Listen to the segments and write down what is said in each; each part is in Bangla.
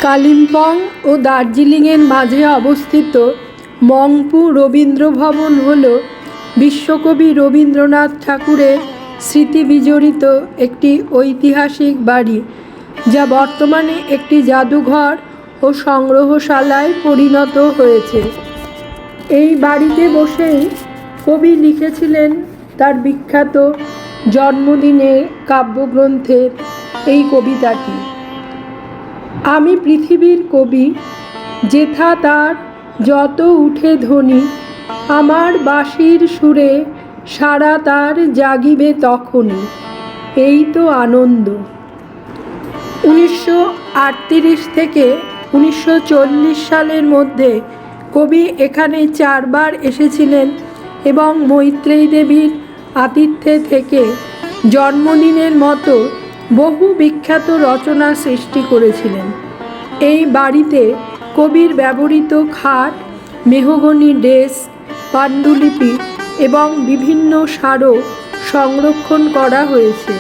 কালিম্পং ও দার্জিলিংয়ের মাঝে অবস্থিত মংপু রবীন্দ্র ভবন হল বিশ্বকবি রবীন্দ্রনাথ ঠাকুরের স্মৃতি বিজড়িত একটি ঐতিহাসিক বাড়ি, যা বর্তমানে একটি জাদুঘর ও সংগ্রহশালায় পরিণত হয়েছে। এই বাড়িতে বসেই কবি লিখেছিলেন তার বিখ্যাত জন্মদিনে কাব্যগ্রন্থের এই কবিতাটি। আমি পৃথিবীর কবি, যেথা তার যত উঠে ধ্বনি, আমার বাঁশির সুরে সারা তার জাগিবে তখনই, এই তো আনন্দ। 1938 থেকে 1940 সালের মধ্যে কবি এখানে 4 বার এসেছিলেন এবং মৈত্রেয়ী দেবীর আতিথ্যে থেকে জন্মদিনের মতো বহু বিখ্যাত রচনা সৃষ্টি করেছিলেন। এই বাড়িতে কবির ব্যবহৃত খাট, মেহগনি ডেস্ক, পাণ্ডুলিপি এবং বিভিন্ন স্মারক সংরক্ষণ করা হয়েছে।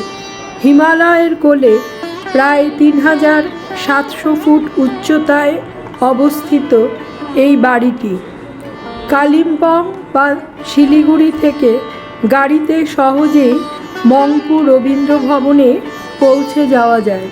হিমালয়ের কোলে প্রায় 3700 ফুট উচ্চতায় অবস্থিত এই বাড়িটি কালিম্পং বা শিলিগুড়ি থেকে গাড়িতে সহজেই মংপু রবীন্দ্র ভবনে পৌঁছে যাওয়া যায়।